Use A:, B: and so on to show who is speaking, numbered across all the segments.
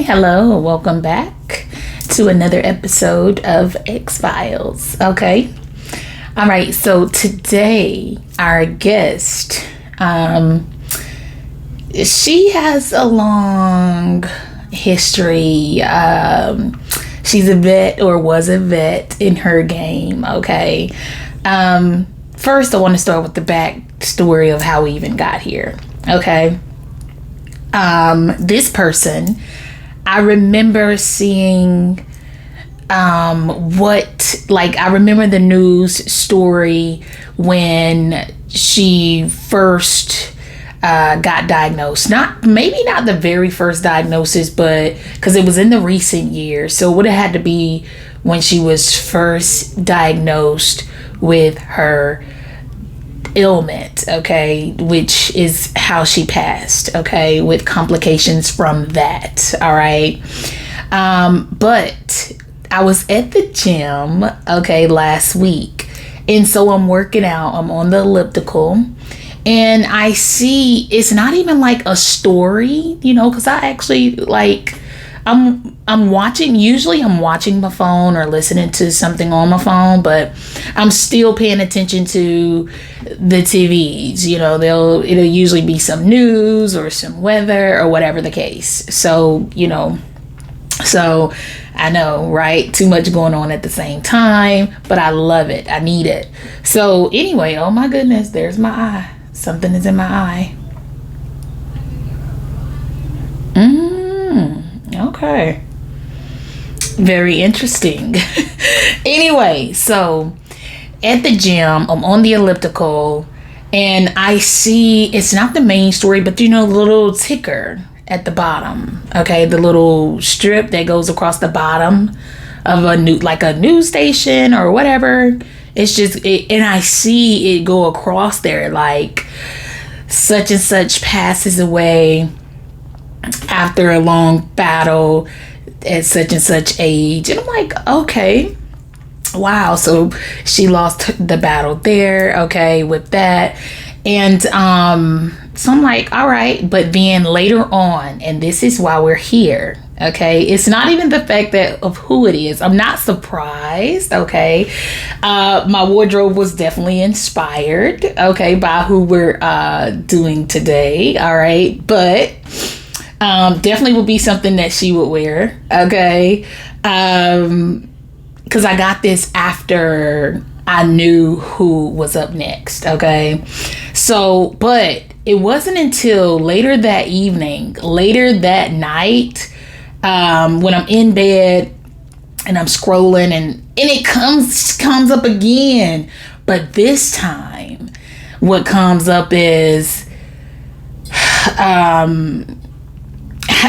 A: Hello, welcome back to another episode of X-Files. Okay. All right, so today our guest, she has a long history. She's a vet or was a vet in her game. Okay. First, I want to start with the backstory of how we even got here. Okay. This person, I remember seeing I remember the news story when she first got diagnosed. Maybe not the very first diagnosis, but because it was in the recent years. So it would have had to be when she was first diagnosed with her ailment, okay, which is how she passed, okay, with complications from that. All right. But I was at the gym, okay, last week, and so I'm working out. I'm on the elliptical, and I see it's not even like a story, because I actually I'm watching. Usually I'm watching my phone or listening to something on my phone, but I'm still paying attention to the TVs. It'll usually be some news or some weather or whatever the case. So so I know, right? Too much going on at the same time, but I love it. I need it. So anyway, oh my goodness, there's my eye. Something is in my eye. Okay. Very interesting. Anyway, so at the gym, I'm on the elliptical, and I see it's not the main story, but the little ticker at the bottom. Okay, the little strip that goes across the bottom of a news station or whatever. It's just and I see it go across there like such and such passes away after a long battle at such and such age. And I'm like, okay, wow. So she lost the battle there, okay, with that. And so I'm like, all right. But then later on, and this is why we're here, okay, it's not even the fact of who it is. I'm not surprised, okay. My wardrobe was definitely inspired, okay, by who we're doing today, all right. But definitely would be something that she would wear, okay? Because I got this after I knew who was up next, okay? So, but it wasn't until later that night, when I'm in bed and I'm scrolling and it comes up again. But this time, what comes up is,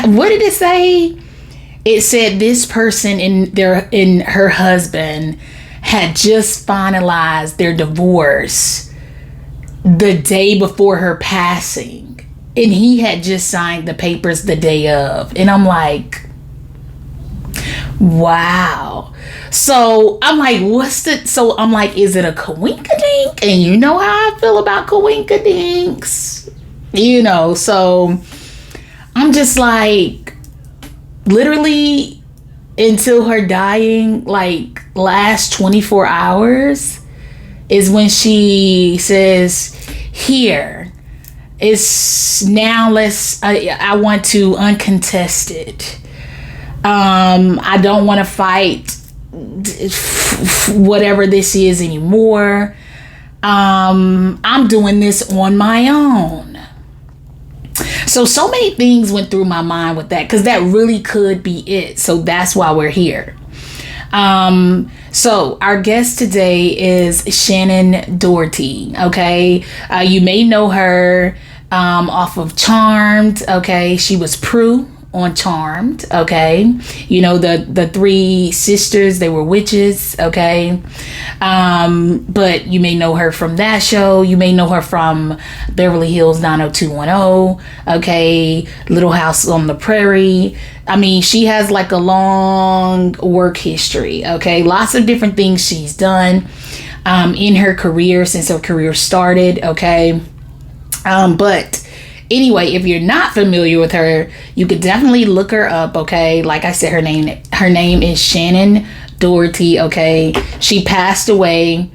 A: what did it say? It said this person and her husband had just finalized their divorce the day before her passing, and he had just signed the papers the day of. And I'm like, wow. So I'm like, is it a coinkadink? And you know how I feel about coinkadinks, so I'm just like, literally until her dying, like last 24 hours is when she says, here is now, I want to uncontested. I don't want to fight whatever this is anymore. I'm doing this on my own. So many things went through my mind with that, because that really could be it. So that's why we're here. So our guest today is Shannen Doherty. Okay. You may know her off of Charmed. Okay. She was Prue on Charmed. Okay. The three sisters, they were witches. Okay. But you may know her from that show. You may know her from Beverly Hills 90210. Okay. Little House on the Prairie. I mean, she has like a long work history. Okay. Lots of different things she's done in her career since her career started. Okay. But Anyway, if you're not familiar with her, you could definitely look her up, okay? Like I said, her name is Shannen Doherty, okay? She passed away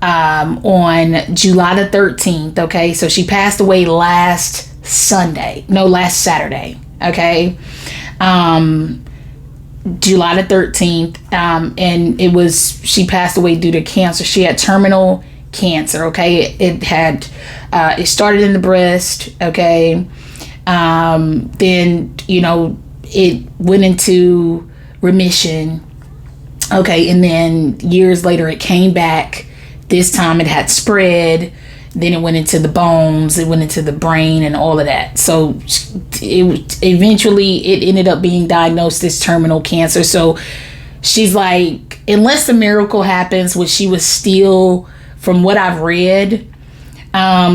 A: on July the 13th, okay? So she passed away last Saturday, okay? July the 13th, and she passed away due to cancer. She had terminal cancer, okay? It started in the breast, okay? Then, it went into remission, okay? And then years later, it came back. This time it had spread. Then it went into the bones, it went into the brain and all of that. So eventually it ended up being diagnosed as terminal cancer. So she's like, unless a miracle happens, which she was still, from what I've read,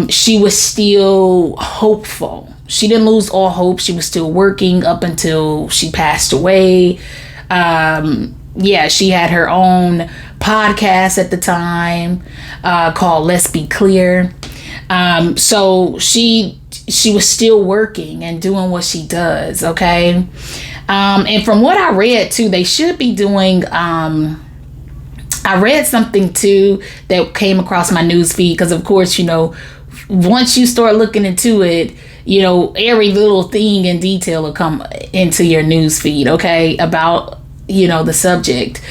A: she was still hopeful. She didn't lose all hope. She was still working up until she passed away. She had her own podcast at the time called Let's Be Clear. So she was still working and doing what she does, okay? And from what I read too, they should be doing, I read something too that came across my news feed, because of course, once you start looking into it, every little thing in detail will come into your news feed, okay, about the subject.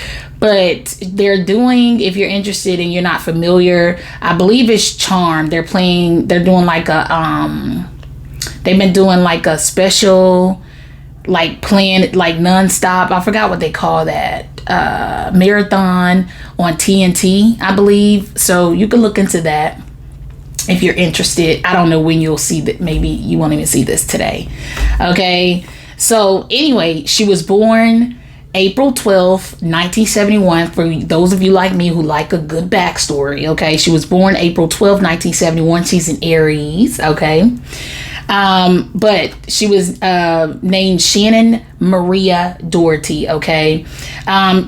A: But they're doing, if you're interested and you're not familiar, I believe it's Charm. They're doing like they've been doing like a special, like plan, like nonstop. I forgot what they call that. Marathon on TNT, I believe. So you can look into that if you're interested. I don't know when you'll see that. Maybe you won't even see this today. Okay. So anyway, she was born April 12th, 1971, for those of you like me who like a good backstory, okay? She was born April 12th, 1971. She's an Aries, okay? But she was named Shannen Maria Doherty, okay?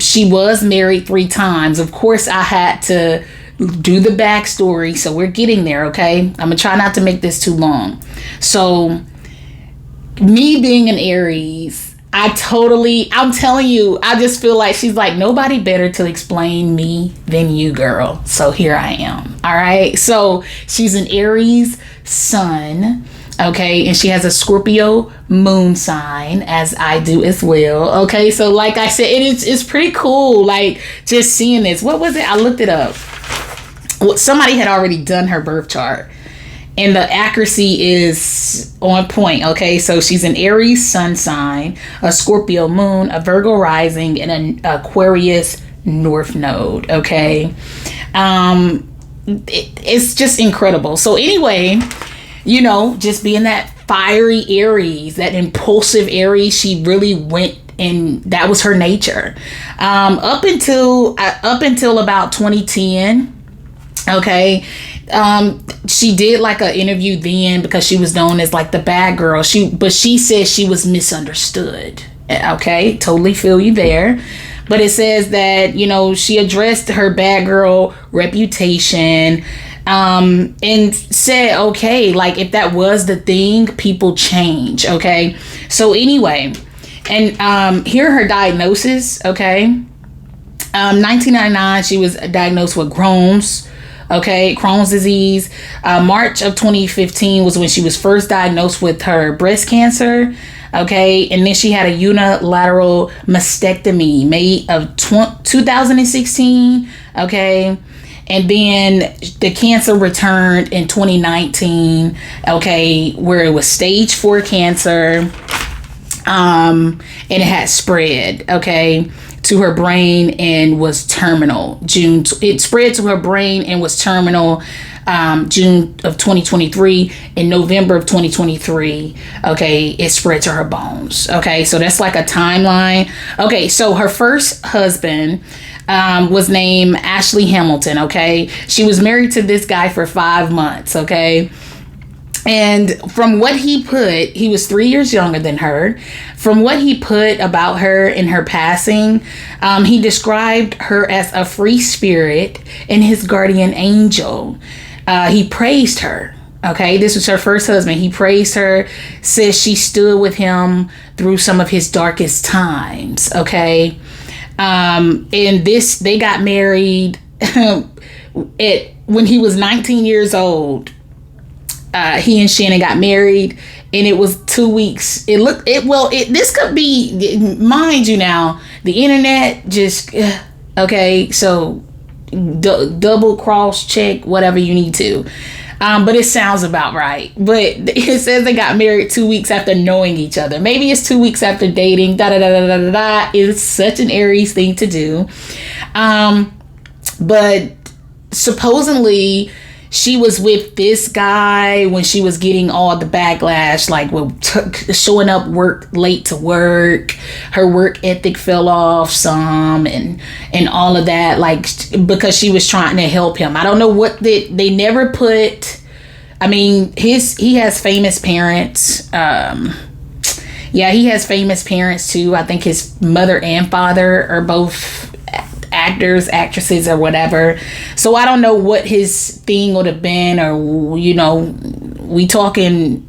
A: She was married 3 times. Of course, I had to do the backstory, so we're getting there, okay? I'm gonna try not to make this too long. So, me being an Aries, I'm telling you, I just feel like she's like, nobody better to explain me than you, girl. So here I am. All right. So she's an Aries sun. Okay. And she has a Scorpio moon sign, as I do as well. Okay. So like I said, it's pretty cool. Like just seeing this. What was it? I looked it up. Well, somebody had already done her birth chart. And the accuracy is on point, okay? So she's an Aries sun sign, a Scorpio moon, a Virgo rising, and an Aquarius north node, okay? It's just incredible. So anyway, just being that fiery Aries, that impulsive Aries, she really went, and that was her nature. Up until about 2010, okay? She did like an interview then, because she was known as like the bad girl. But she said she was misunderstood. Okay, totally feel you there. But it says that, she addressed her bad girl reputation, and said, okay, like if that was the thing, people change. Okay. So anyway, and here her diagnosis. Okay. 1999, she was diagnosed with Crohn's disease. March of 2015 was when she was first diagnosed with her breast cancer. Okay. And then she had a unilateral mastectomy May of 2016. Okay. And then the cancer returned in 2019. Okay. Where it was stage 4 cancer. And it had spread. Okay. To her brain and was terminal. It spread to her brain and was terminal June of 2023. In November of 2023, okay, it spread to her bones. Okay, so that's like a timeline. Okay, so her first husband was named Ashley Hamilton. Okay, she was married to this guy for 5 months. Okay. And from what he put, he was 3 years younger than her. From what he put about her in her passing, he described her as a free spirit and his guardian angel. He praised her. Okay, this was her first husband. He praised her, says she stood with him through some of his darkest times. Okay, and they got married when he was 19 years old. He and Shannen got married, and it was 2 weeks. This could be, mind you now, the internet just, okay, so double cross check whatever you need to. But it sounds about right. But it says they got married 2 weeks after knowing each other. Maybe it's 2 weeks after dating. Da da da da da da. It's such an Aries thing to do. But supposedly she was with this guy when she was getting all the backlash, like showing up late to work. Her work ethic fell off some, and all of that, like, because she was trying to help him. I don't know what they never put. I mean, he has famous parents. Yeah, he has famous parents too. I think his mother and father are both actors, actresses, or whatever. So I don't know what his thing would have been, or, you know, we talking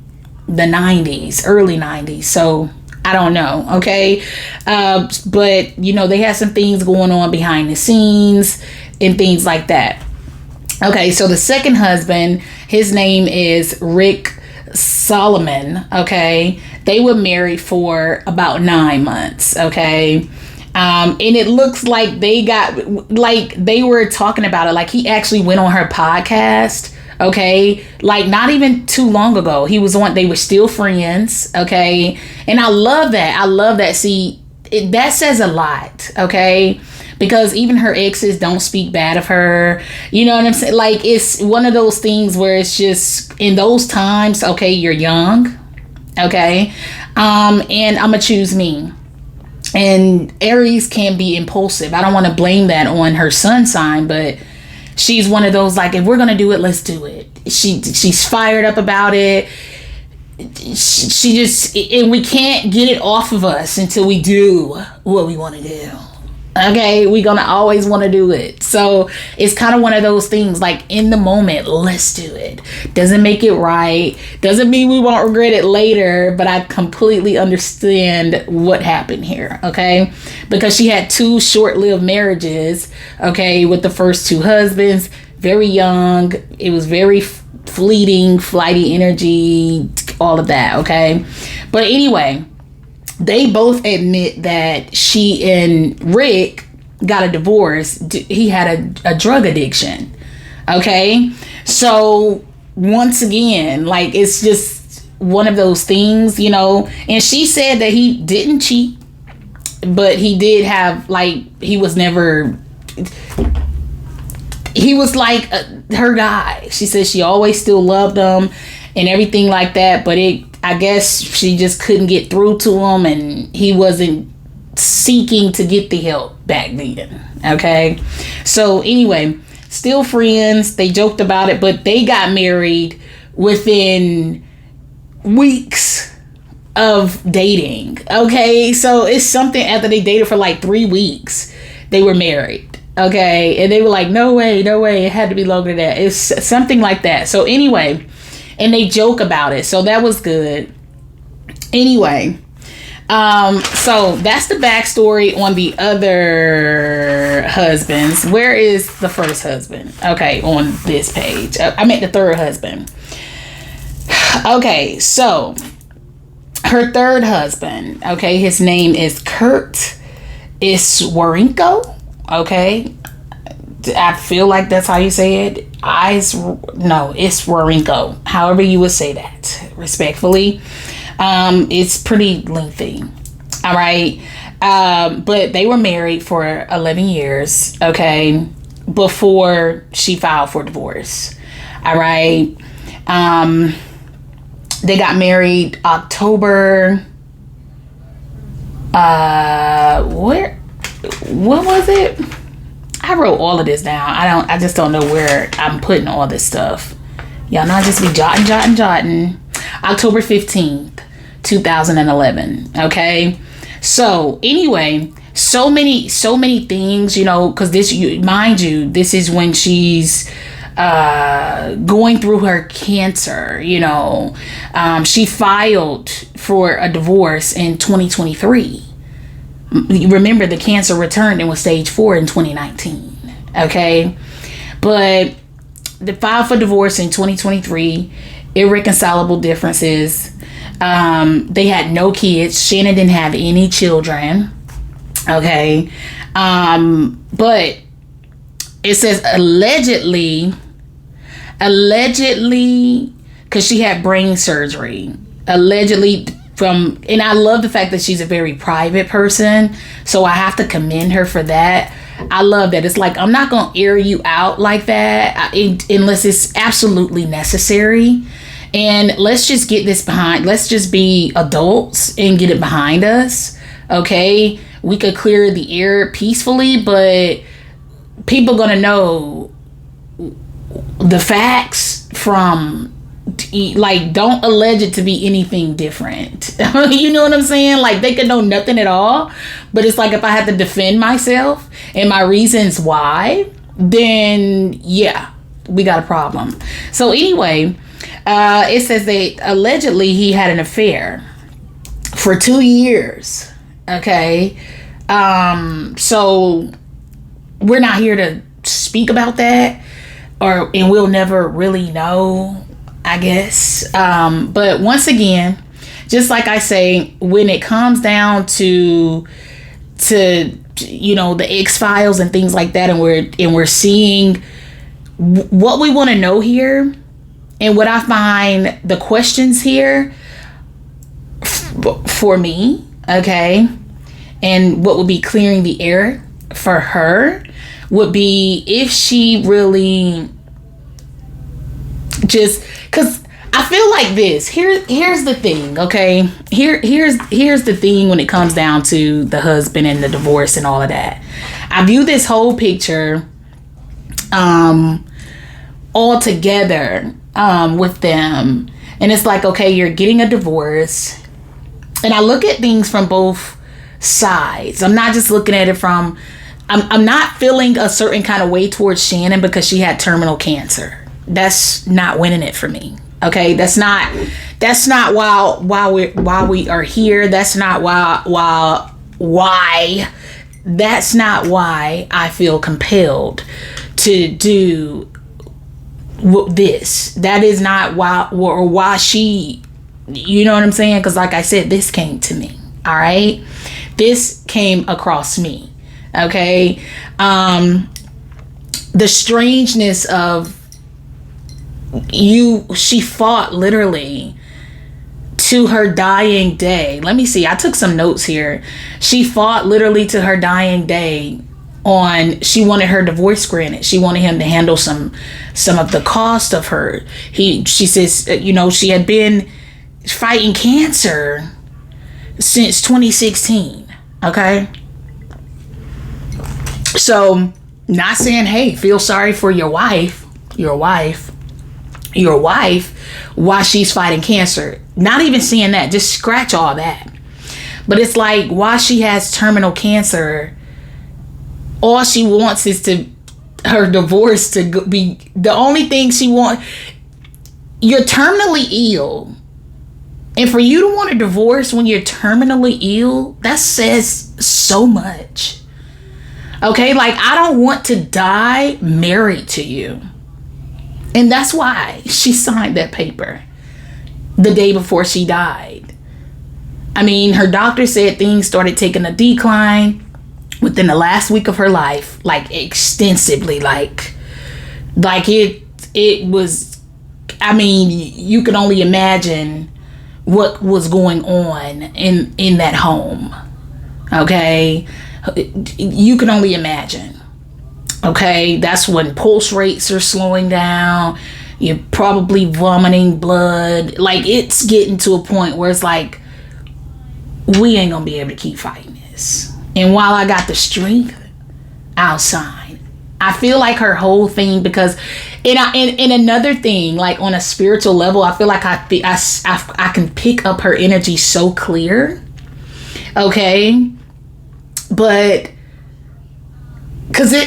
A: the 90s, early 90s. So I don't know. Okay. But, you know, they had some things going on behind the scenes and things like that. Okay. So the second husband, his name is Rick Solomon. Okay. They were married for about 9 months. Okay. And it looks like they were talking about it. Like, he actually went on her podcast. Okay. Like, not even too long ago, they were still friends. Okay. And I love that. See, that says a lot. Okay. Because even her exes don't speak bad of her. You know what I'm saying? Like, it's one of those things where it's just, in those times, okay, you're young. Okay. And I'm gonna choose me. And Aries can be impulsive. I don't want to blame that on her sun sign, but she's one of those, like, if we're going to do it, let's do it. She's fired up about it. She just, and we can't get it off of us until we do what we want to do. Okay, we're going to always want to do it. So it's kind of one of those things, like, in the moment, let's do it. Doesn't make it right. Doesn't mean we won't regret it later, but I completely understand what happened here. Okay, because she had 2 short-lived marriages. Okay, with the first 2 husbands, very young. It was very fleeting, flighty energy, all of that. Okay, but anyway, they both admit that she and Rick got a divorce. He had a drug addiction. Okay. So once again, like, it's just one of those things, you know, and she said that he didn't cheat, but he did have, like, he was like her guy. She said she always still loved him and everything like that, but I guess she just couldn't get through to him, and he wasn't seeking to get the help back then. Okay. So anyway, still friends. They joked about it, but they got married within weeks of dating. Okay. So it's something, after they dated for like 3 weeks, they were married. Okay. And they were like, no way. It had to be longer than that. It's something like that. So anyway, and they joke about it. So that was good. Anyway, so that's the backstory on the other husbands. Where is the first husband? Okay, on this page. I meant the third husband. Okay, so her third husband, okay, his name is Kurt Iswarenko. Okay, I feel like that's how you say it. Iswarenko. However you would say that, respectfully. It's pretty lengthy. All right. But they were married for 11 years. Okay. Before she filed for divorce. All right. They got married October. What was it? I wrote all of this down. I just don't know where I'm putting all this stuff. Y'all know I just be jotting. October 15th, 2011. Okay. So anyway, so many things, you know, because mind you, this is when she's going through her cancer. She filed for a divorce in 2023. Remember, the cancer returned and was stage 4 in 2019. Okay, but they filed for divorce in 2023. Irreconcilable differences. They had no kids. Shannen didn't have any children. Okay, but it says allegedly, because she had brain surgery. Allegedly and I love the fact that she's a very private person, so I have to commend her for that. I love that. It's like, I'm not going to air you out like that unless it's absolutely necessary. And let's just get this behind. Let's just be adults and get it behind us. Okay? We could clear the air peacefully, but people going to know the facts from, like, don't allege it to be anything different. You know what I'm saying? Like, they could know nothing at all, but it's like, if I had to defend myself and my reasons why, then yeah, we got a problem. So anyway, it says allegedly he had an affair for 2 years. Okay, so we're not here to speak about that, and we'll never really know, I guess. But once again, just like I say, when it comes down to the X-Files and things like that, and we're seeing what we want to know here, and what I find the questions here for me, okay, and what would be clearing the air for her would be if she really just, because I feel like this. Here's the thing, okay? Here's the thing when it comes down to the husband and the divorce and all of that. I view this whole picture all together with them. And it's like, okay, you're getting a divorce. And I look at things from both sides. I'm not just looking at it from, I'm not feeling a certain kind of way towards Shannen because she had terminal cancer. That's not winning it for me. Okay, that's not why we are here. That's not why that's not why I feel compelled to do this. That is not why she, you know what I'm saying? Because like I said, this came to me. All right, this came across me. Okay, the strangeness of she fought literally to her dying day. Let me see, I took some notes here. She fought literally to her dying day she wanted her divorce granted. She wanted him to handle some of the cost of her. She says, she had been fighting cancer since 2016. Okay, so not saying, hey, feel sorry for your wife while she's fighting cancer. Not even saying that. Just scratch all that. But it's like, while she has terminal cancer, all she wants is her divorce to be the only thing she wants. You're terminally ill. And for you to want a divorce when you're terminally ill, that says so much. Okay, like, I don't want to die married to you. And that's why she signed that paper the day before she died. I mean, her doctor said things started taking a decline within the last week of her life, like extensively, like it was, I mean, you can only imagine what was going on in that home. Okay, you can only imagine. Okay, that's when pulse rates are slowing down. You're probably vomiting blood. Like, it's getting to a point where it's like, we ain't gonna be able to keep fighting this. And while I got the strength, I'll sign. I feel like her whole thing, because and another thing, like on a spiritual level, I feel like I can pick up her energy so clear. Okay, but because I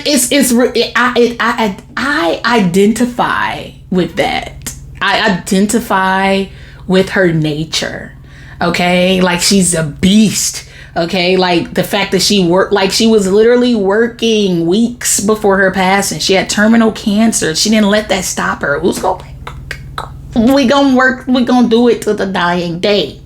A: I identify with that. I identify with her nature. Okay, like she's a beast. Okay, like the fact that she worked, like she was literally working weeks before her passing. She had terminal cancer. She didn't let that stop her. We gonna work. We gonna do it to the dying day.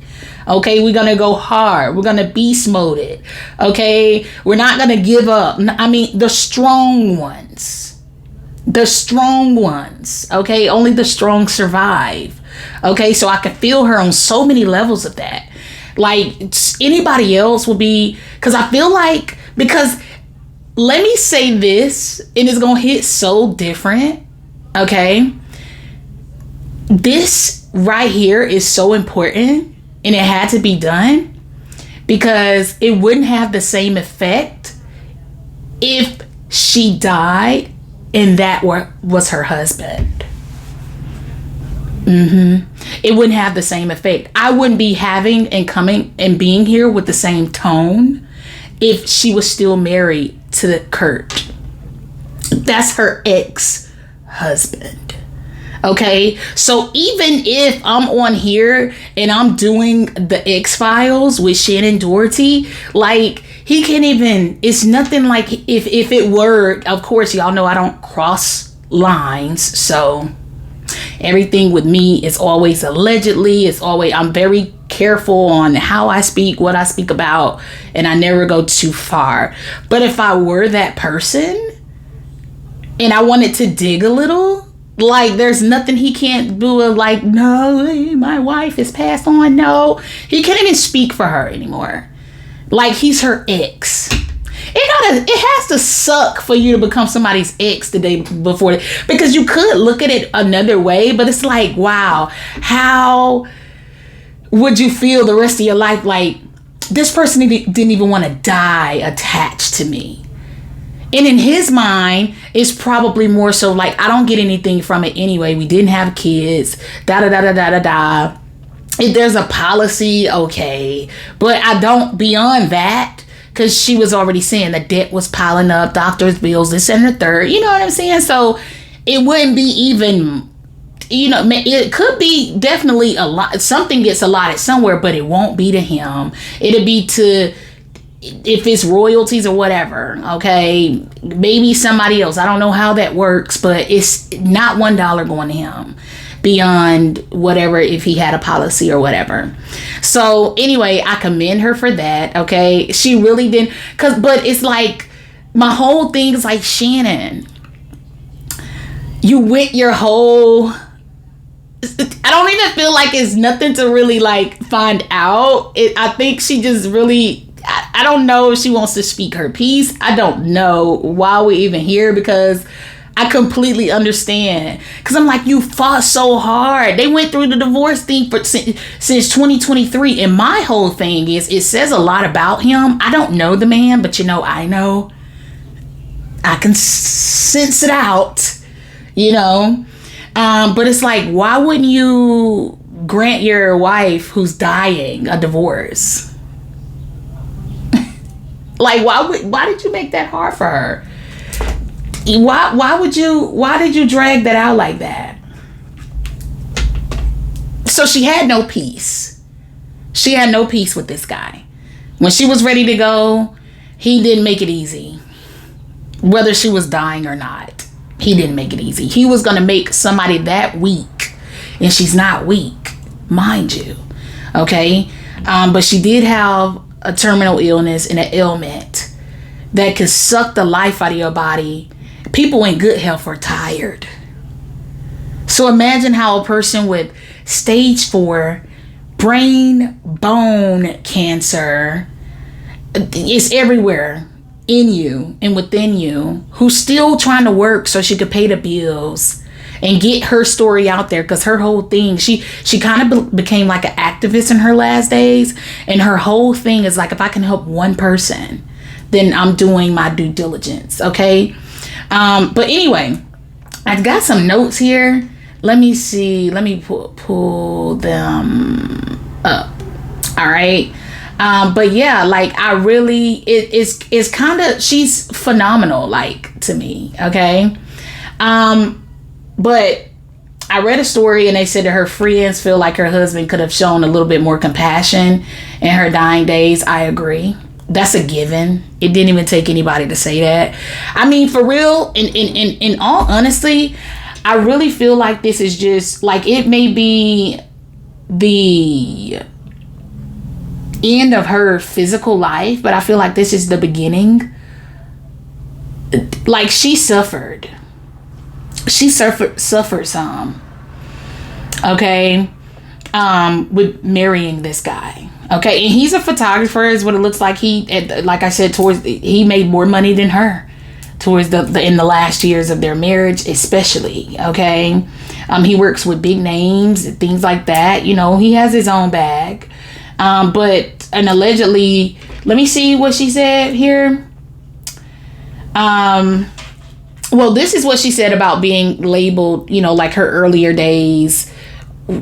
A: Okay, we're gonna go hard. We're gonna beast mode it. Okay, we're not gonna give up. I mean, the strong ones. The strong ones. Okay, only the strong survive. Okay, so I could feel her on so many levels of that. Like anybody else will be, because I feel like, because let me say this, and it's gonna hit so different. Okay, this right here is so important. And it had to be done because it wouldn't have the same effect if she died and that was her husband. It wouldn't have the same effect. I wouldn't be having and coming and being here with the same tone if she was still married to Kurt. That's her ex-husband. Okay, so even if I'm on here and I'm doing the X-Files with Shannen Doherty, like he can't even, it's nothing like if it were, of course, y'all know I don't cross lines. So everything with me is always allegedly. It's always, I'm very careful on how I speak, what I speak about, and I never go too far. But if I were that person and I wanted to dig a little, like there's nothing he can't do. Like, no, my wife is passed on. No, he can't even speak for her anymore. Like he's her ex. It has to suck for you to become somebody's ex the day before, because you could look at it another way, but it's like, wow, how would you feel the rest of your life? Like this person didn't even want to die attached to me. And in his mind, it's probably more so like, I don't get anything from it anyway. We didn't have kids. Da-da-da-da-da-da-da. If there's a policy, okay. But I don't beyond that, because she was already saying the debt was piling up, doctor's bills, this and the third. You know what I'm saying? So it wouldn't be even, you know, it could be definitely a lot. Something gets allotted somewhere, but it won't be to him. It'll be to, if it's royalties or whatever, okay, maybe somebody else. I don't know how that works, but it's not $1 going to him beyond whatever, if he had a policy or whatever. So anyway, I commend her for that. Okay, she really didn't, but it's like my whole thing is like, Shannen, you went your whole, I don't even feel like it's nothing to really like find out. I think she just really, I don't know if she wants to speak her piece. I don't know why we're even here, because I completely understand. Because I'm like, you fought so hard. They went through the divorce thing since 2023. And my whole thing is, it says a lot about him. I don't know the man, but you know, I know. I can sense it out, you know. But it's like, why wouldn't you grant your wife who's dying a divorce? Like, why did you make that hard for her? Why did you drag that out like that? So she had no peace. She had no peace with this guy. When she was ready to go, he didn't make it easy. Whether she was dying or not, he didn't make it easy. He was going to make somebody that weak, and she's not weak, mind you. Okay? But she did have a terminal illness and an ailment that can suck the life out of your body. People in good health are tired. So imagine how a person with stage 4 brain bone cancer is everywhere in you and within you, who's still trying to work so she could pay the bills and get her story out there. Because her whole thing, she kind of became like an activist in her last days, and her whole thing is like, if I can help one person, then I'm doing my due diligence. Okay. But anyway, I've got some notes here. Let me see. Let me pull them up. All right. But yeah, like I really, it's kind of, she's phenomenal, like, to me. Okay. But I read a story and they said that her friends feel like her husband could have shown a little bit more compassion in her dying days. I agree. That's a given. It didn't even take anybody to say that. I mean, for real, in all honesty, I really feel like this is just like, it may be the end of her physical life, but I feel like this is the beginning. Like, she suffered some, okay, with marrying this guy. Okay, and he's a photographer, is what it looks like. Like I said, he made more money than her towards in the last years of their marriage, especially. Okay, he works with big names and things like that. You know, he has his own bag. But allegedly, let me see what she said here. Well, this is what she said about being labeled, you know, like her earlier days,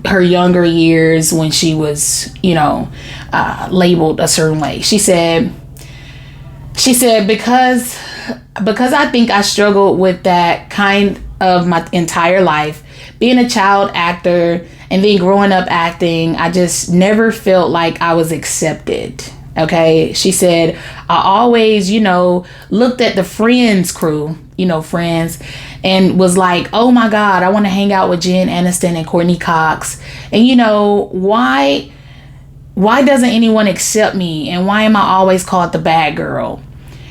A: her younger years when she was, you know, labeled a certain way. She said, because I think I struggled with that kind of my entire life, being a child actor and then growing up acting, I just never felt like I was accepted. Okay, she said, I always, you know, looked at the Friends crew, you know, Friends, and was like, oh my God, I want to hang out with Jen Aniston and Courtney Cox. And, you know, why doesn't anyone accept me? And why am I always called the bad girl?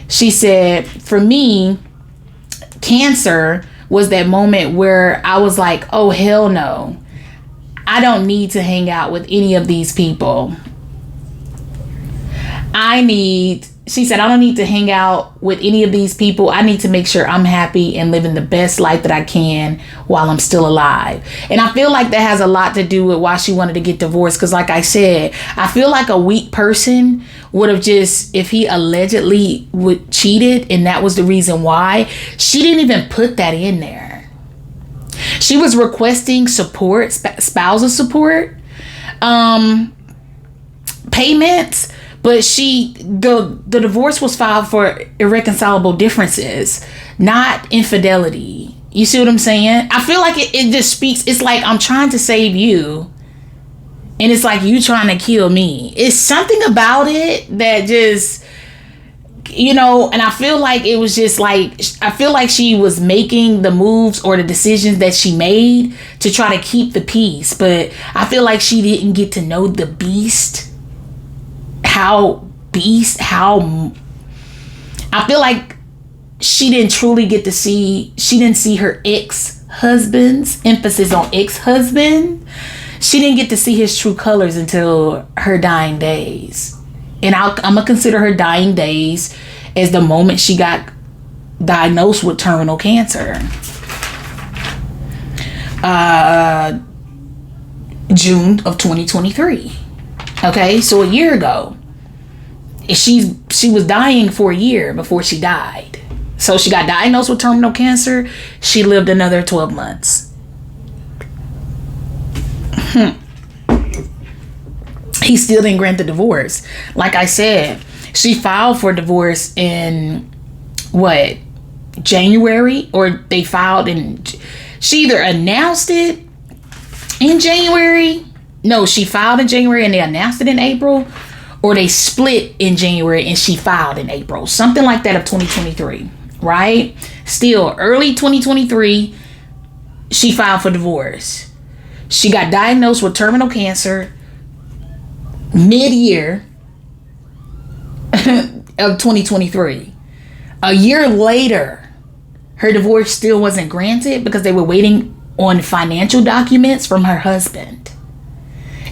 A: She said, for me, cancer was that moment where I was like, oh, hell no. I don't need to hang out with any of these people. She said, I don't need to hang out with any of these people. I need to make sure I'm happy and living the best life that I can while I'm still alive. And I feel like that has a lot to do with why she wanted to get divorced. Because like I said, I feel like a weak person would have just, if he allegedly cheated and that was the reason why, she didn't even put that in there. She was requesting support, spousal support, payments. But the divorce was filed for irreconcilable differences, not infidelity. You see what I'm saying? I feel like it just speaks. It's like, I'm trying to save you, and it's like you trying to kill me. It's something about it that just, you know, and I feel like it was just like, I feel like she was making the moves or the decisions that she made to try to keep the peace. But I feel like she didn't get to know the beast. I feel like she didn't see her ex-husband's, emphasis on ex-husband. She didn't get to see his true colors until her dying days. And I'm going to consider her dying days as the moment she got diagnosed with terminal cancer. June of 2023. Okay, so a year ago. She was dying for a year before she died. So she got diagnosed with terminal cancer. She lived another 12 months. He still didn't grant the divorce. Like I said, she filed for divorce in January, or they filed she either announced it in January. No, she filed in January and they announced it in April. Or they split in January and she filed in April. Something like that of 2023, right? Still, early 2023, she filed for divorce. She got diagnosed with terminal cancer mid-year of 2023. A year later, her divorce still wasn't granted because they were waiting on financial documents from her husband.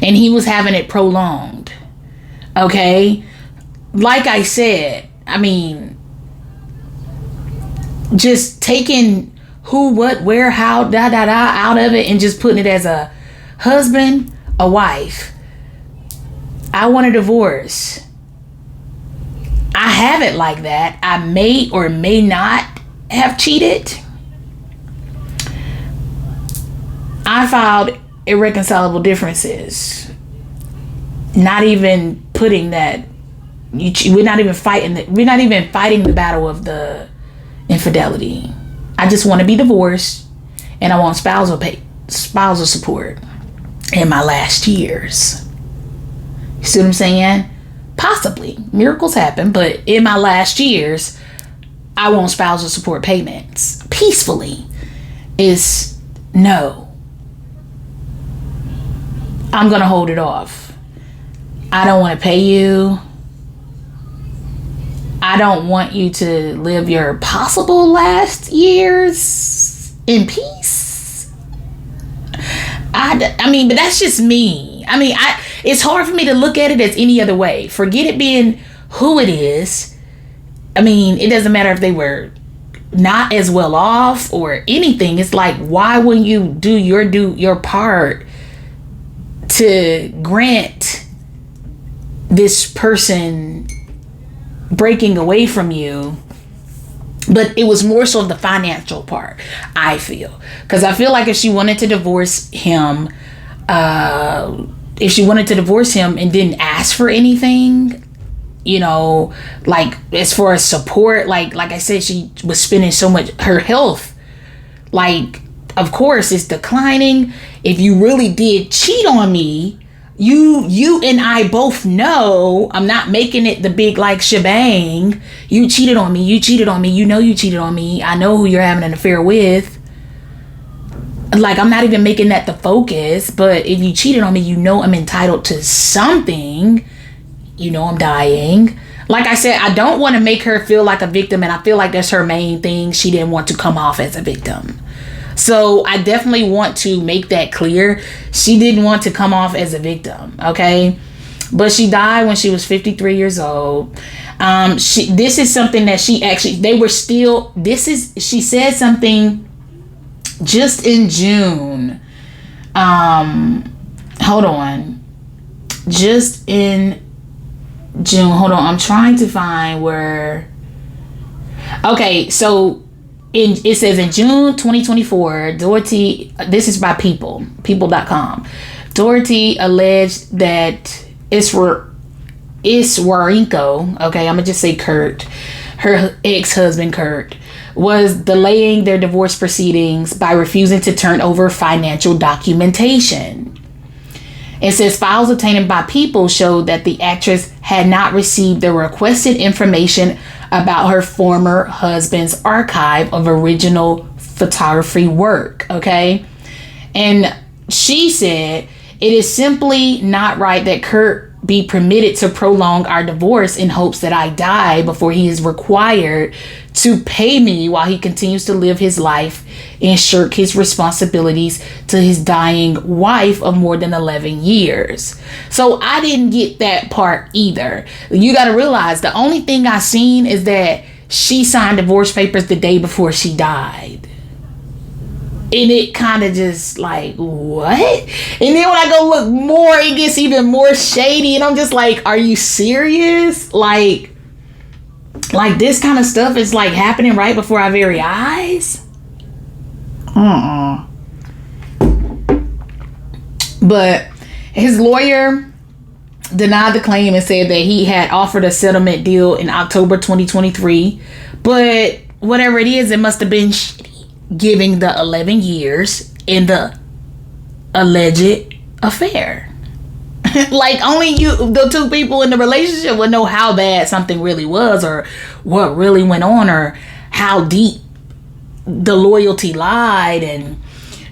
A: And he was having it prolonged. Okay, like I said, I mean, just taking who, what, where, how, out of it and just putting it as a husband, a wife. I want a divorce. I have it like that. I may or may not have cheated. I filed irreconcilable differences. Not even putting that, we're not even fighting the battle of the infidelity. I just want to be divorced, and I want spousal support in my last years. You see what I'm saying? Possibly. Miracles happen, but in my last years, I want spousal support payments. Peacefully is no. I'm going to hold it off. I don't want to pay you. I don't want you to live your possible last years in peace. I mean, but that's just me. I mean, it's hard for me to look at it as any other way. Forget it being who it is. I mean, it doesn't matter if they were not as well off or anything. It's like, why wouldn't you do your part to grant this person breaking away from you? But it was more so the financial part, I feel. Because I feel like if she wanted to divorce him, and didn't ask for anything, like as far as support, like I said, she was spending so much, her health, like, of course, it's declining. If you really did cheat on me, you and I both know, I'm not making it the big like shebang. You cheated on me. You cheated on me. You cheated on me. I know who you're having an affair with. Like, I'm not even making that the focus. But if you cheated on me, I'm entitled to something. I'm dying. Like I said, I don't want to make her feel like a victim. And I feel like that's her main thing. She didn't want to come off as a victim. So I definitely want to make that clear. She didn't want to come off as a victim, okay? But she died when she was 53 years old. This is something that she said something just in June. Hold on. Just in June. Hold on. I'm trying to find where. Okay, so it says in June 2024, Doherty, this is by people.com. Doherty alleged that Iswarenko, okay, I'm gonna just say Kurt, her ex-husband Kurt, was delaying their divorce proceedings by refusing to turn over financial documentation. It says files obtained by People showed that the actress had not received the requested information about her former husband's archive of original photography work, okay? And she said, it is simply not right that Kurt be permitted to prolong our divorce in hopes that I die before he is required to pay me while he continues to live his life and shirk his responsibilities to his dying wife of more than 11 years. So I didn't get that part either. You got to realize the only thing I seen is that she signed divorce papers the day before she died. And it kind of just like, what? And then when I go look more, it gets even more shady. And I'm just like, are you serious? Like this kind of stuff is like happening right before our very eyes? But his lawyer denied the claim and said that he had offered a settlement deal in October 2023. But whatever it is, it must have been shitty, giving the 11 years in the alleged affair. Like, only the two people in the relationship would know how bad something really was, or what really went on, or how deep the loyalty lied, and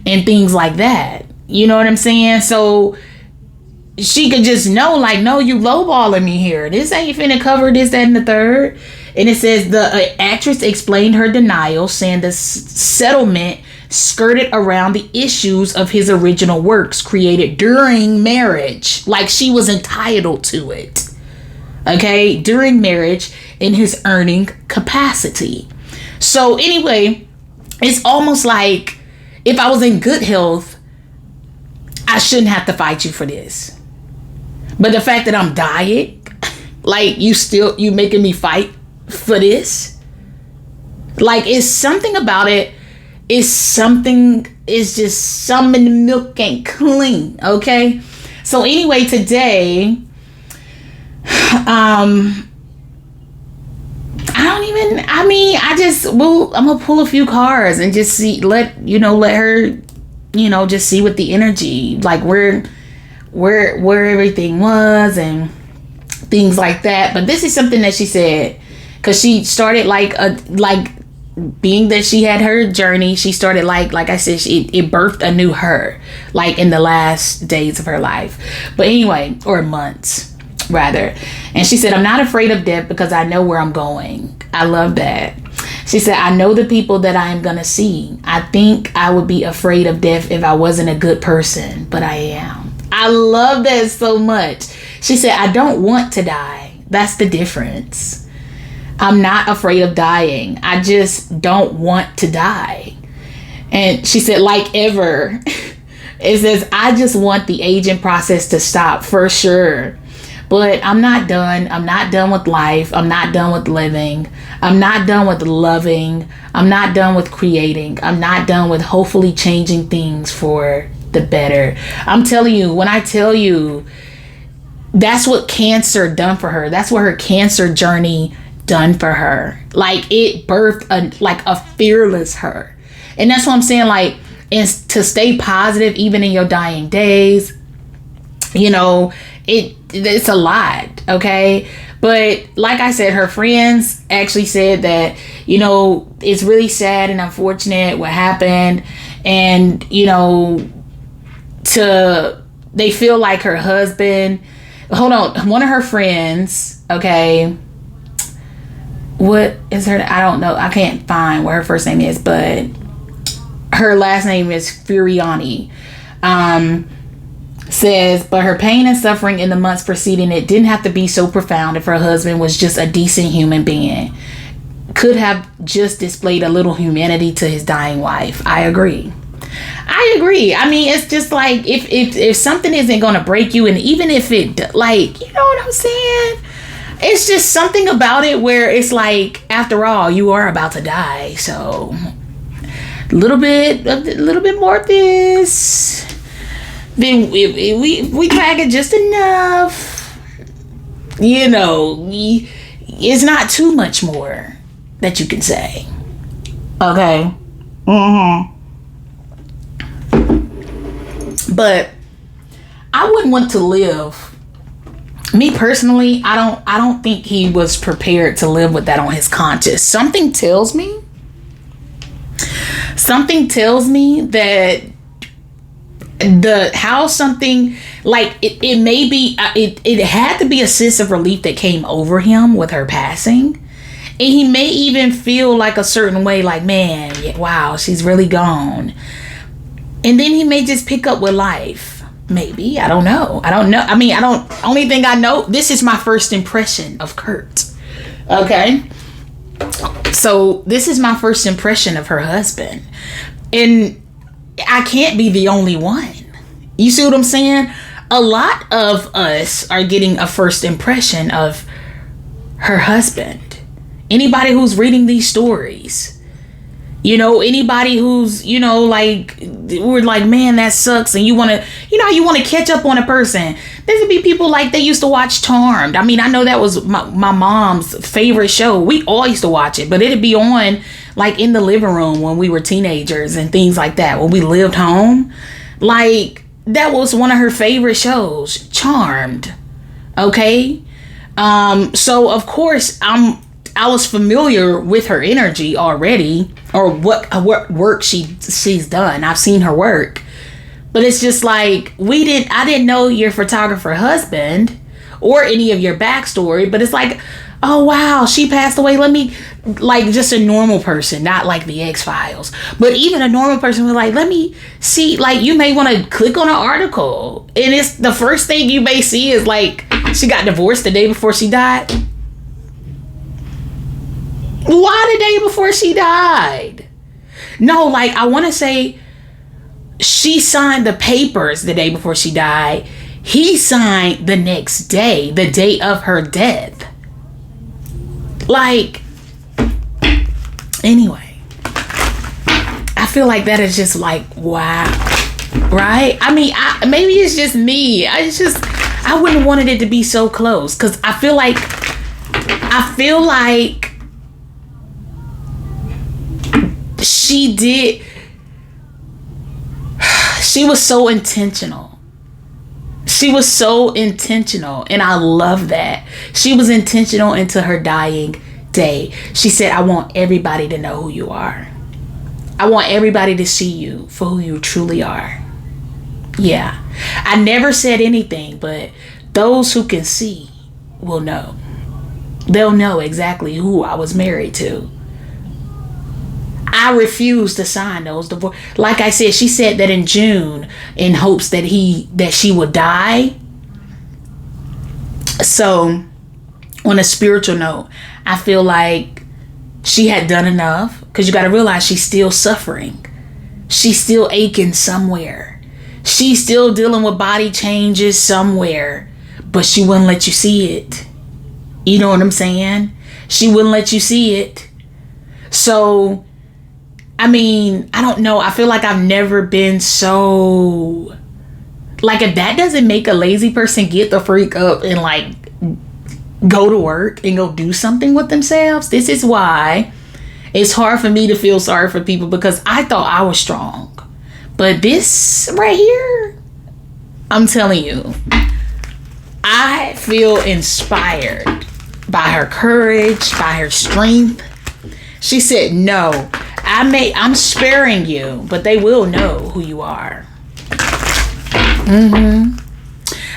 A: things like that. You know what I'm saying? So she could just know, like, no, you lowballing me here. This ain't finna cover this, that, and the third. And it says the actress explained her denial, saying the settlement skirted around the issues of his original works created during marriage. Like, she was entitled to it. Okay? During marriage, in his earning capacity. So anyway, it's almost like if I was in good health, I shouldn't have to fight you for this. But the fact that I'm dying, like, you making me fight for this? Like, it's something about it. It's just some in the milk ain't clean, okay? So anyway, today, I I'm gonna pull a few cards and just see, let her, just see what the energy, like where everything was and things like that. But this is something that she said, because she started being that she had her journey, she started like I said, it birthed a new her, like in the last days of her life. But anyway, or months rather. And she said, I'm not afraid of death because I know where I'm going. I love that. She said, I know the people that I am gonna see. I think I would be afraid of death if I wasn't a good person, but I am. I love that so much. She said, I don't want to die. That's the difference. I'm not afraid of dying. I just don't want to die. And she said, like ever, it says, I just want the aging process to stop for sure. But I'm not done. I'm not done with life. I'm not done with living. I'm not done with loving. I'm not done with creating. I'm not done with hopefully changing things for the better. I'm telling you, when I tell you, that's what cancer done for her. That's what her cancer journey done for her. Like, it birthed a fearless her. And that's what I'm saying, like, and to stay positive even in your dying days, it's a lot, okay? But like I said, her friends actually said that, it's really sad and unfortunate what happened. And, they feel like her husband, hold on, one of her friends, okay, what is her, I don't know, I can't find what her first name is, but her last name is Furiani. Says, but her pain and suffering in the months preceding it didn't have to be so profound if her husband was just a decent human being. Could have just displayed a little humanity to his dying wife. I agree. I mean, it's just like, if something isn't going to break you, and even if it, like, you know what I'm saying? It's just something about it where it's like, after all, you are about to die. So a little bit more of this. Then we drag it just enough. It's not too much more that you can say. Okay. But I wouldn't want to live. Me personally, I don't think he was prepared to live with that on his conscience. Something tells me that it may be, it had to be a sense of relief that came over him with her passing. And he may even feel like a certain way, like, man, wow, she's really gone. And then he may just pick up with life. Maybe. I don't know. I mean, only thing I know, this is my first impression of Kurt. Okay. So this is my first impression of her husband. And I can't be the only one. You see what I'm saying? A lot of us are getting a first impression of her husband. Anybody who's reading these stories. Anybody who's, we're like, man, that sucks. And you want to catch up on a person. There could be people like, they used to watch Charmed. I mean, I know that was my mom's favorite show. We all used to watch it, but it'd be on like in the living room when we were teenagers and things like that. When we lived home, like that was one of her favorite shows, Charmed. Okay. So of course I was familiar with her energy already, or what work she's done. I've seen her work, but it's just like I didn't know your photographer husband or any of your backstory. But it's like, oh wow, she passed away. Let me, like, just a normal person, not like the X-Files, but even a normal person was like, let me see. Like, you may want to click on an article, and it's the first thing you may see is like she got divorced the day before she died. Why the day before she died? No, like, I want to say she signed the papers the day before she died. He signed the next day, the day of her death. Like, anyway, I feel like that is just like, wow, right? I mean, maybe it's just me. I wouldn't have wanted it to be so close, because I feel like She did. She was so intentional. She was so intentional. And I love that. She was intentional into her dying day. She said, I want everybody to know who you are. I want everybody to see you for who you truly are. Yeah. I never said anything, but those who can see will know. They'll know exactly who I was married to. I refused to sign those divorce. Like I said, she said that in June in hopes that she would die. So on a spiritual note, I feel like she had done enough, because you got to realize she's still suffering. She's still aching somewhere. She's still dealing with body changes somewhere, but she wouldn't let you see it. You know what I'm saying? She wouldn't let you see it. So, I mean, I don't know. I feel like I've never been so... Like, if that doesn't make a lazy person get the freak up and, like, go to work and go do something with themselves, this is why it's hard for me to feel sorry for people, because I thought I was strong. But this right here, I'm telling you, I feel inspired by her courage, by her strength. She said, no, I'm sparing you, but they will know who you are.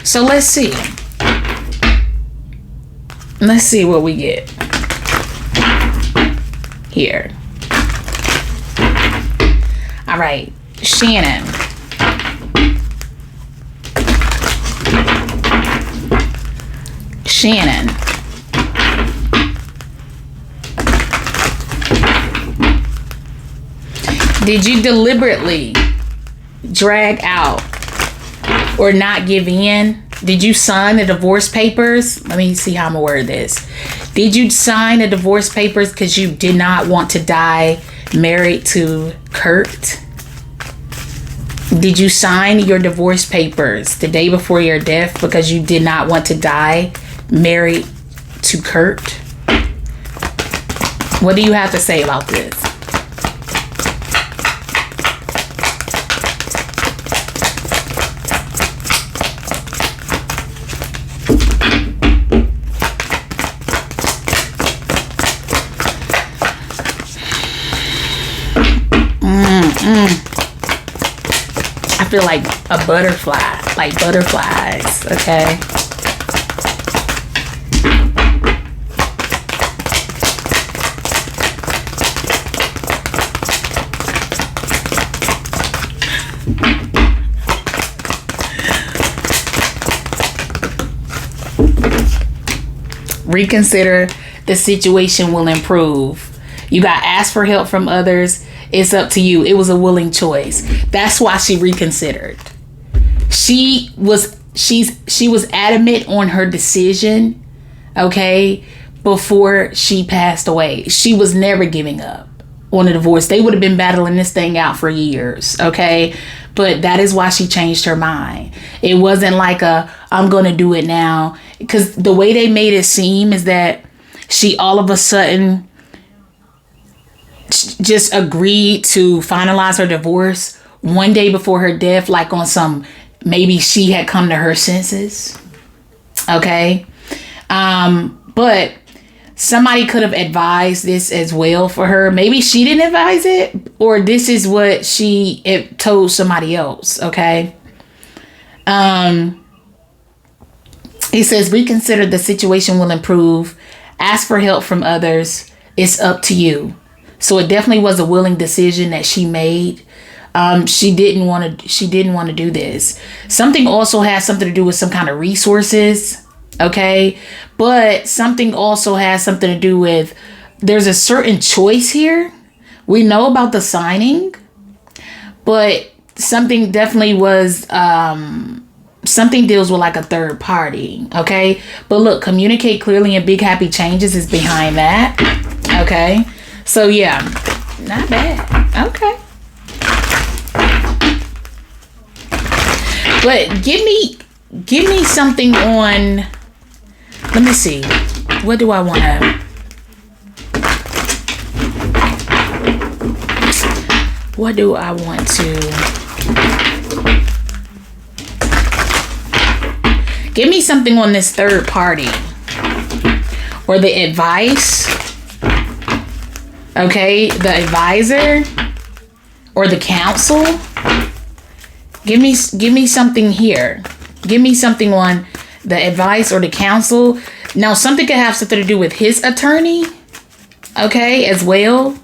A: So let's see. Let's see what we get here. All right, Shannen. Shannen. Did you deliberately drag out or not give in? Did you sign the divorce papers? Let me see how I'm gonna word this. Did you sign the divorce papers because you did not want to die married to Kurt? Did you sign your divorce papers the day before your death because you did not want to die married to Kurt? What do you have to say about this? I feel like a butterfly, like butterflies, okay? Reconsider, the situation will improve. You got asked for help from others. It's up to you. It was a willing choice. That's why she reconsidered. She was adamant on her decision, okay, before she passed away. She was never giving up on a divorce. They would have been battling this thing out for years, okay? But that is why she changed her mind. It wasn't like I'm going to do it now. Because the way they made it seem is that she all of a sudden just agreed to finalize her divorce one day before her death, like on some, maybe she had come to her senses. Okay. But somebody could have advised this as well for her. Maybe she didn't advise it, or this is what she told somebody else. Okay. He says, reconsider, the situation will improve. Ask for help from others. It's up to you. So it definitely was a willing decision that she made. She didn't want to do this. Something also has something to do with some kind of resources. Okay. But something also has something to do with, there's a certain choice here. We know about the signing, but something definitely was, something deals with like a third party. Okay. But look, communicate clearly and big happy changes is behind that. Okay. So yeah, not bad. Okay. But give me something on, let me see. What do I want to? What do I want to... Give me something on this third party. Or the advice. Okay, the advisor. Or the counsel. Give me something here. Give me something on the advice or the counsel. Now, something could have something to do with his attorney. Okay, as well.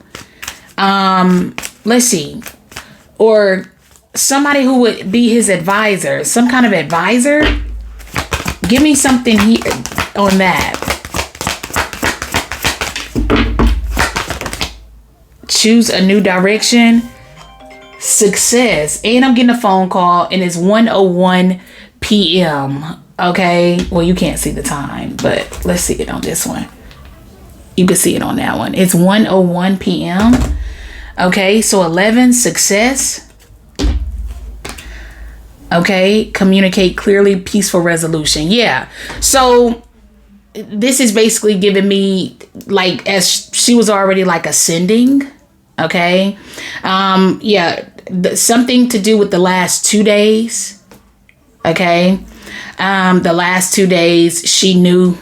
A: Let's see. Or somebody who would be his advisor. Some kind of advisor. Give me something here on that. Choose a new direction. Success. And I'm getting a phone call and it's 1:01 p.m. Okay. Well, you can't see the time, but let's see it on this one. You can see it on that one. It's 1:01 p.m. Okay. So 11, success. Okay. Communicate clearly, peaceful resolution. Yeah. So this is basically giving me, like, as she was already like ascending. Okay. Yeah. Something to do with the last 2 days. Okay. The last 2 days, she knew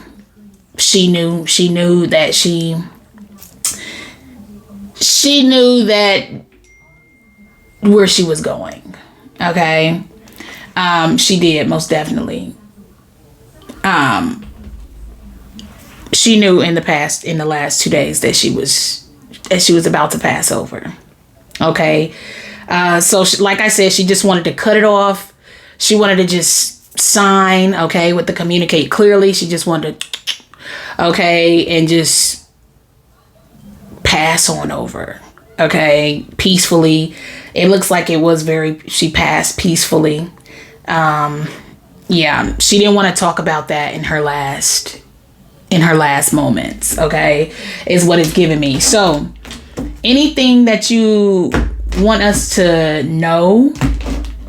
A: that she knew that where she was going. Okay. She did, most definitely. She knew in the last 2 days that she was about to pass over. Okay. So like I said, she just wanted to cut it off. She wanted to just sign, okay, with the communicate clearly. She just wanted to, okay, and just pass on over, okay, peacefully. It looks like it was she passed peacefully. Yeah, she didn't want to talk about that in her last moments, okay, is what it's giving me. So anything that you want us to know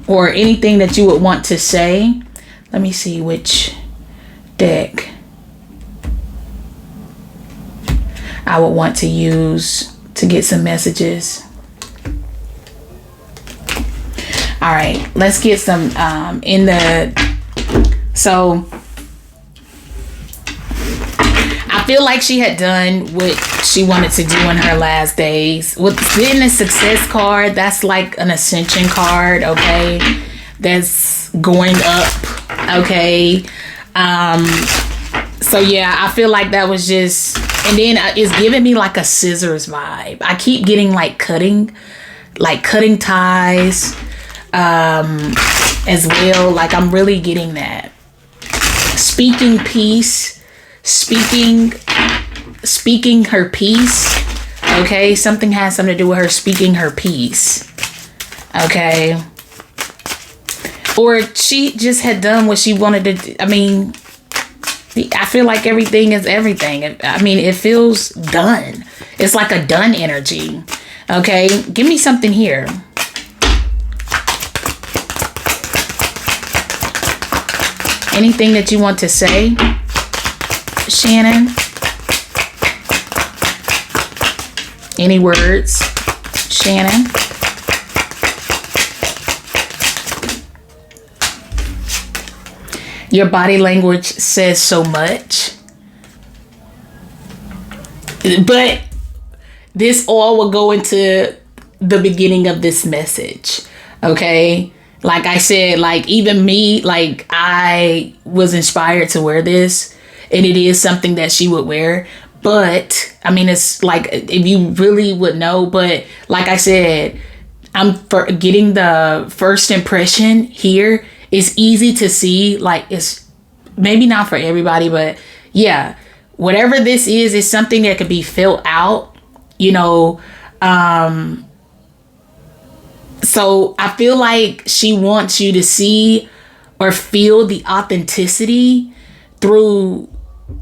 A: or anything that you would want to say, let me see which deck I would want to use to get some messages. All right, let's get some so I feel like she had done what she wanted to do in her last days. With getting a success card, that's like an ascension card, okay? That's going up, okay? So yeah, I feel like that was just, and then it's giving me like a scissors vibe. I keep getting like cutting ties, as well. Like I'm really getting that. Speaking peace, speaking her peace. Okay, something has something to do with her speaking her peace. Okay. Or she just had done what she wanted to do. I mean, I feel like everything is everything. I mean, it feels done. It's like a done energy. Okay, give me something here. Anything that you want to say, Shannen? Any words, Shannen? Your body language says so much. But this all will go into the beginning of this message. Okay? Like I said, like even me, like I was inspired to wear this. And it is something that she would wear. But, I mean, it's like, if you really would know. But like I said, I'm getting the first impression here. It's easy to see, like it's maybe not for everybody, but yeah, whatever this is something that could be filled out, you know. So I feel like she wants you to see or feel the authenticity through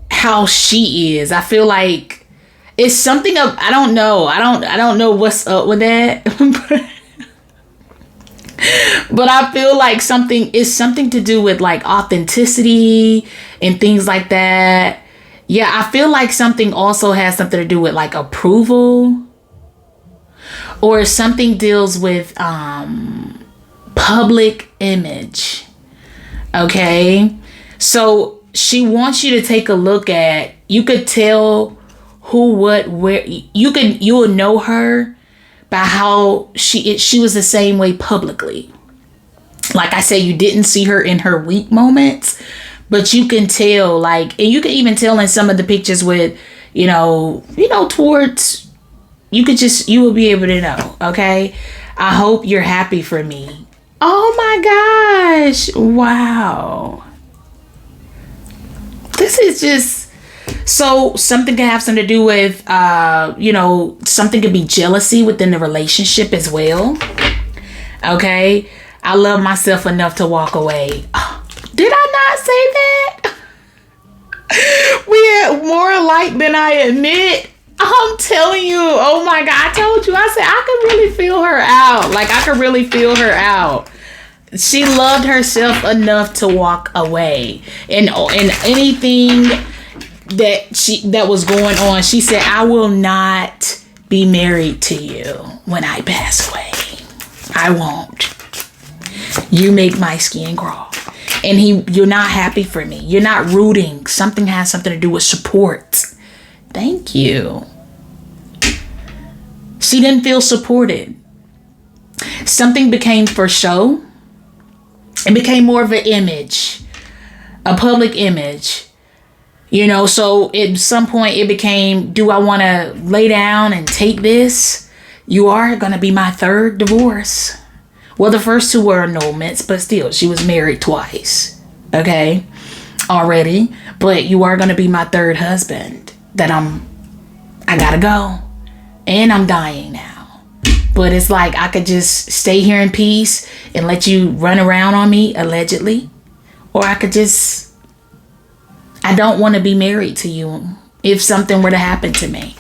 A: how she is. I feel like it's something of, I don't know what's up with that. But I feel like something to do with like authenticity and things like that. Yeah, I feel like something also has something to do with like approval. or something deals with public image. Okay, so she wants you to take a look at, you could tell who, what, where, you will know her by how she was the same way publicly. Like I said, you didn't see her in her weak moments, but you can tell, like, and you can even tell in some of the pictures with, towards, you will be able to know. Okay, I hope you're happy for me. Oh my gosh, wow. This is just, so something can have something to do with, something could be jealousy within the relationship as well. Okay, I love myself enough to walk away. Did I not say that? We are more alike than I admit. I'm telling you, oh my God, I told you, I said, I could really feel her out. Like, I could really feel her out. She loved herself enough to walk away. And anything that was going on, she said, I will not be married to you when I pass away. I won't. You make my skin crawl. And you're not happy for me. You're not rooting. Something has something to do with support. Thank you. She didn't feel supported. Something became for show. It became more of an image, a public image. So at some point it became, do I want to lay down and take this? You are going to be my third divorce. Well, the first two were annulments, but still, she was married twice. Okay, already. But you are going to be my third husband that I gotta go. And I'm dying now. But it's like, I could just stay here in peace and let you run around on me, allegedly. Or I could just, I don't want to be married to you if something were to happen to me.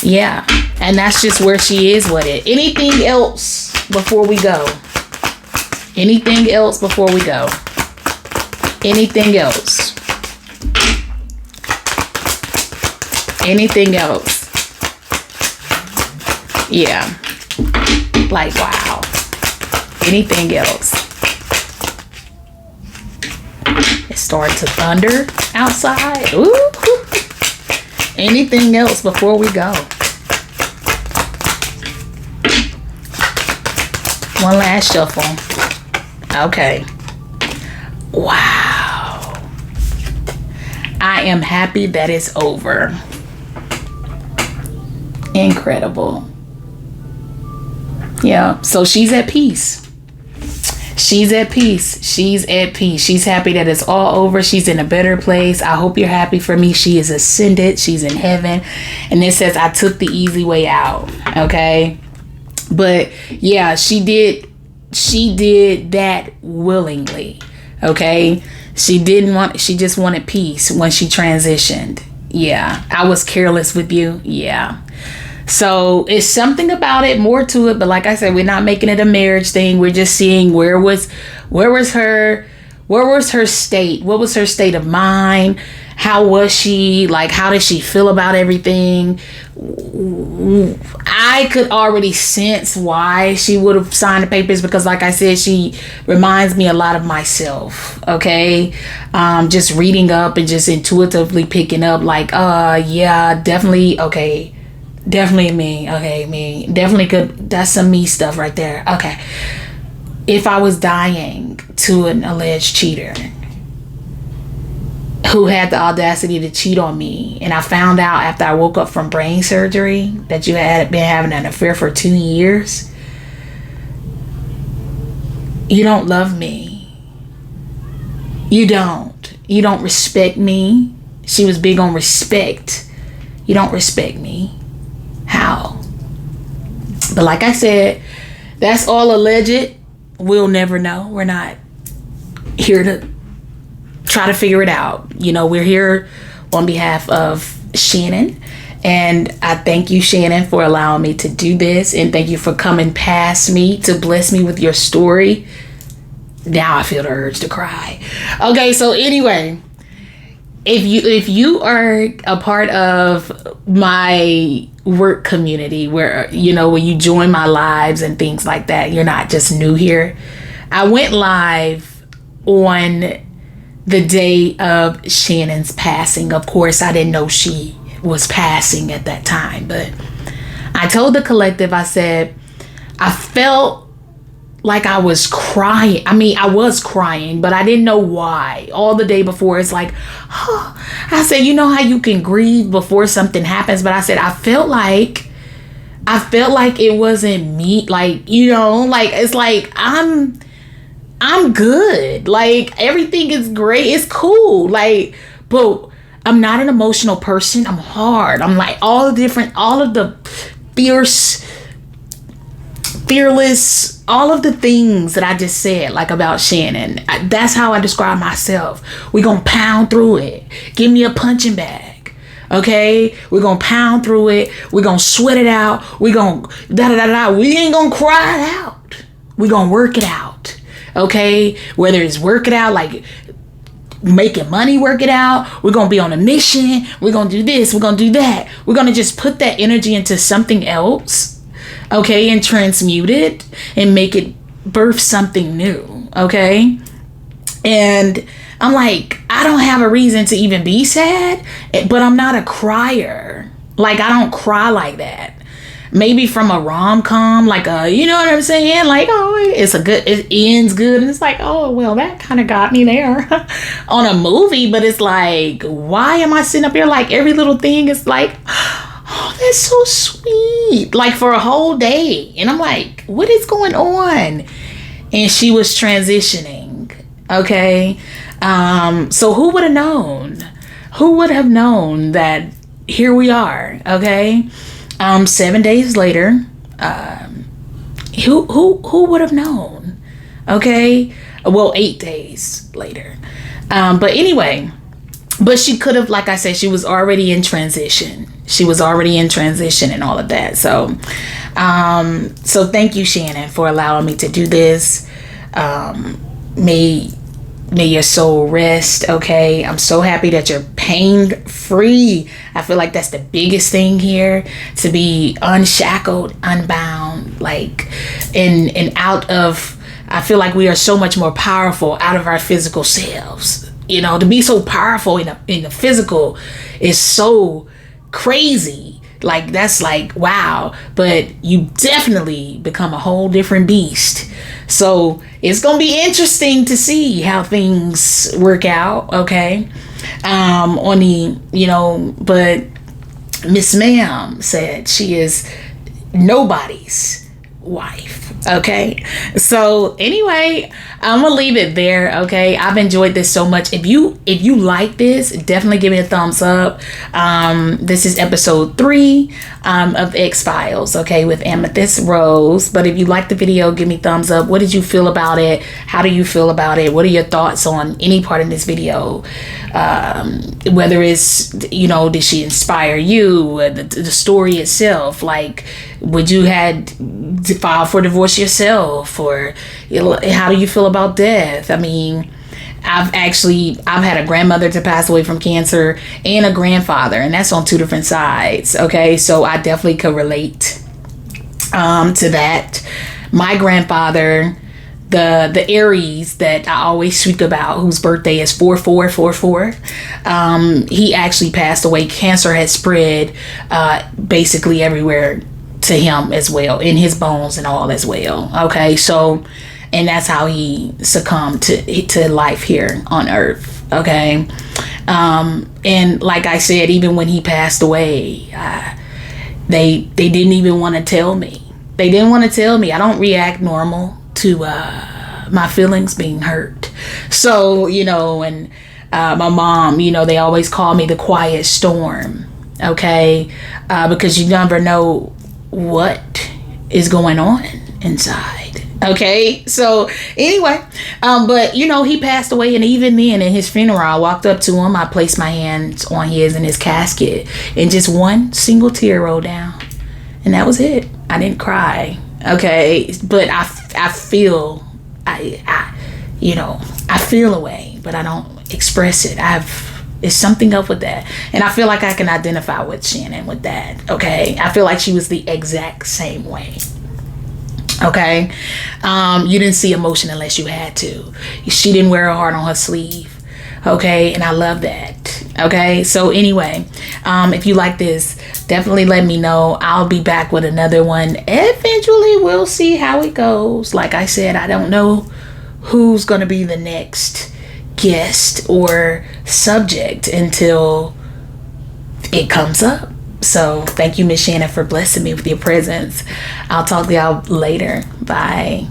A: Yeah. And that's just where she is with it. Anything else before we go? Anything else before we go? Anything else? Anything else? Yeah. Like, wow. Anything else? It started to thunder outside. Ooh. Anything else before we go? One last shuffle. Okay. Wow. I am happy that it's over. Incredible. Yeah. So she's at peace. She's at peace. She's at peace. She's happy that it's all over. She's in a better place. I hope you're happy for me. She is ascended. She's in heaven. And it says, I took the easy way out. Okay. But yeah, she did that willingly. Okay. She just wanted peace when she transitioned. Yeah. I was careless with you. Yeah. So it's something about it, more to it. But like I said, we're not making it a marriage thing. We're just seeing where was her state? What was her state of mind? How was she? Like, how did she feel about everything? I could already sense why she would have signed the papers, because like I said, she reminds me a lot of myself. Okay. Just reading up and just intuitively picking up, like, yeah, definitely. Okay. Definitely me. Okay, me. Definitely could. That's some me stuff right there. Okay. If I was dying to an alleged cheater who had the audacity to cheat on me, and I found out after I woke up from brain surgery that you had been having an affair for 2 years, you don't love me. You don't. You don't respect me. She was big on respect. You don't respect me. How? But like I said, that's all alleged. We'll never know. We're not here to try to figure it out. We're here on behalf of Shannen. And I thank you, Shannen, for allowing me to do this. And thank you for coming past me to bless me with your story. Now I feel the urge to cry. Okay, so anyway, if you are a part of my work community, where when you join my lives and things like that, you're not just new here. I went live on the day of Shannen's passing. Of course, I didn't know she was passing at that time, but I told the collective, I said, I felt like I was crying. I mean, I was crying, but I didn't know why. All the day before, it's like, I said, you know how you can grieve before something happens? But I said, I felt like it wasn't me. Like, like, it's like, I'm good. Like, everything is great. It's cool. Like, but I'm not an emotional person. I'm hard. I'm like all of the fearless, all of the things that I just said, like about Shannen. That's how I describe myself. We're going to pound through it. Give me a punching bag. Okay? We're going to pound through it. We're going to sweat it out. We're going to da-da-da-da. We ain't going to cry it out. We're going to work it out. Okay? Whether it's work it out, like making money, work it out. We're going to be on a mission. We're going to do this. We're going to do that. We're going to just put that energy into something else. Okay, and transmute it and make it birth something new. Okay, and I'm like, I don't have a reason to even be sad, but I'm not a crier. Like, I don't cry like that. Maybe from a rom-com, like you know what I'm saying? Like, it ends good, and it's like, oh well, that kind of got me there on a movie. But it's like, why am I sitting up here like every little thing is like, oh, that's so sweet. Like, for a whole day. And I'm like, what is going on? And she was transitioning. Okay. So who would have known? Who would have known that here we are? Okay. 7 days later, who would have known? Okay. Well, 8 days later. But anyway, but she could have, like I said, she was already in transition. She was already in transition and all of that. So thank you, Shannen, for allowing me to do this. May your soul rest. Okay. I'm so happy that you're pain free. I feel like that's the biggest thing here, to be unshackled, unbound, like, and out of, I feel like we are so much more powerful out of our physical selves. To be so powerful in the physical is so crazy. Like, that's like, wow. But you definitely become a whole different beast. So it's going to be interesting to see how things work out. Okay. But Miss Ma'am said she is nobody's wife. Okay. So anyway, I'm gonna leave it there. Okay. I've enjoyed this so much. If you like this, definitely give me a thumbs up. This is episode 3 of X-Files, okay, with Amethyst Rose. But if you like the video, give me thumbs up. What did you feel about it? How do you feel about it? What are your thoughts on any part of this video? Whether it's, did she inspire you? The story itself, like, would you had to file for divorce yourself? Or how do you feel about death? I mean, I've had a grandmother to pass away from cancer and a grandfather, and that's on 2 different sides. Okay, so I definitely could relate to that. My grandfather, the Aries that I always speak about, whose birthday is 4444, he actually passed away. Cancer had spread basically everywhere to him as well, in his bones and all as well. Okay, so, and that's how he succumbed to life here on Earth. Okay, and like I said, even when he passed away, they didn't even want to tell me. They didn't want to tell me. I don't react normal to my feelings being hurt. So, and my mom, they always call me the quiet storm. Okay, because you never know what is going on inside. Okay, so anyway, but he passed away, and even then in his funeral, I walked up to him, I placed my hands on his in his casket, and just one single tear rolled down, and that was it. I didn't cry. Okay, but I feel, I feel a way, but I don't express it. It's something up with that. And I feel like I can identify with Shannen with that. Okay. I feel like she was the exact same way. Okay. You didn't see emotion unless you had to. She didn't wear her heart on her sleeve. Okay. And I love that. Okay. So anyway, if you like this, definitely let me know. I'll be back with another one. Eventually, we'll see how it goes. Like I said, I don't know who's going to be the next guest or subject until it comes up. So thank you, Miss Shannen, for blessing me with your presence. I'll talk to y'all later. Bye.